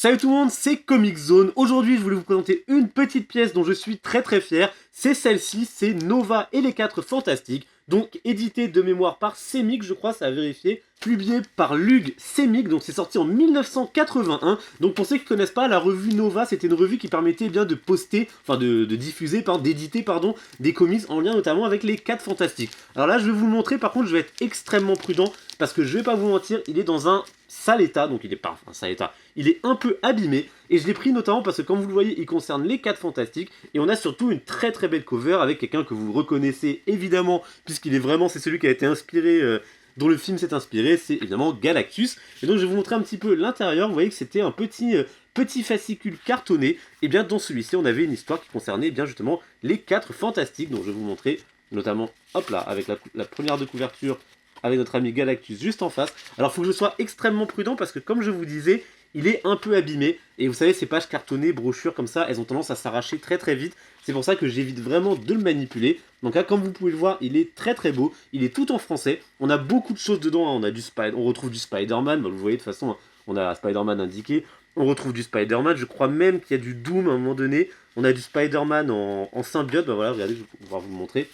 Salut tout le monde, c'est Comic Zone. Aujourd'hui, je voulais vous présenter une petite pièce dont je suis très fier. C'est celle-ci, c'est Nova et les 4 Fantastiques. Donc, édité de mémoire par Semic, je crois, ça a vérifié. Publié par Lug Semic, donc c'est sorti en 1981. Donc, pour ceux qui ne connaissent pas, la revue Nova, c'était une revue qui permettait bien de poster, enfin de diffuser, d'éditer, des comics en lien notamment avec les 4 Fantastiques. Alors là, je vais vous le montrer, par contre, je vais être extrêmement prudent parce que je vais pas vous mentir, il est dans un sale état, donc il est pas un sale état, il est un peu abîmé, et je l'ai pris notamment parce que comme vous le voyez, il concerne les 4 Fantastiques, et on a surtout une très belle cover avec quelqu'un que vous reconnaissez évidemment, puisqu'il est vraiment, c'est celui qui a été inspiré, dont le film s'est inspiré, c'est évidemment Galactus. Et donc je vais vous montrer un petit peu l'intérieur, vous voyez que c'était un petit fascicule cartonné, et bien dans celui-ci on avait une histoire qui concernait bien justement les 4 Fantastiques, donc je vais vous montrer notamment, hop là, avec la première de couverture, avec notre ami Galactus juste en face. Alors il faut que je sois extrêmement prudent parce que comme je vous disais, il est un peu abîmé. Et vous savez, ces pages cartonnées, brochures comme ça, elles ont tendance à s'arracher très vite. C'est pour ça que j'évite vraiment de le manipuler. Donc là, comme vous pouvez le voir, il est très beau. Il est tout en français. On a beaucoup de choses dedans. On a on retrouve du Spider-Man. Bah, vous voyez de toute façon, on a Spider-Man indiqué. On retrouve du Spider-Man. Je crois même qu'il y a du Doom à un moment donné. On a du Spider-Man en symbiote. Bah voilà, regardez, je vais pouvoir vous le montrer.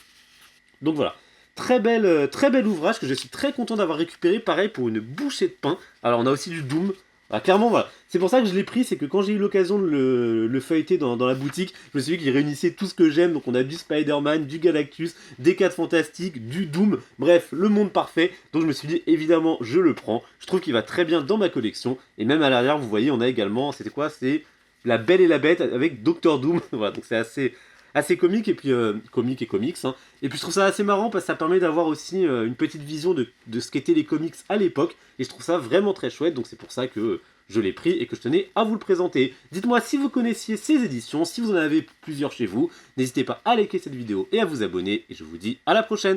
Donc voilà. Très bel ouvrage que je suis très content d'avoir récupéré, pareil pour une bouchée de pain. Alors on a aussi du Doom. Ah, clairement voilà, c'est pour ça que je l'ai pris, c'est que quand j'ai eu l'occasion de le feuilleter dans la boutique, je me suis dit qu'il réunissait tout ce que j'aime, donc on a du Spider-Man, du Galactus, des 4 Fantastiques, du Doom, bref, le monde parfait, donc je me suis dit évidemment je le prends, je trouve qu'il va très bien dans ma collection, et même à l'arrière vous voyez on a également, c'était quoi, c'est La Belle et la Bête avec Docteur Doom, voilà, donc c'est assez comique, et puis comique et comics, hein. Et puis je trouve ça assez marrant parce que ça permet d'avoir aussi une petite vision de ce qu'étaient les comics à l'époque, et je trouve ça vraiment très chouette, donc c'est pour ça que je l'ai pris et que je tenais à vous le présenter. Dites-moi si vous connaissiez ces éditions, si vous en avez plusieurs chez vous, n'hésitez pas à liker cette vidéo et à vous abonner, et je vous dis à la prochaine.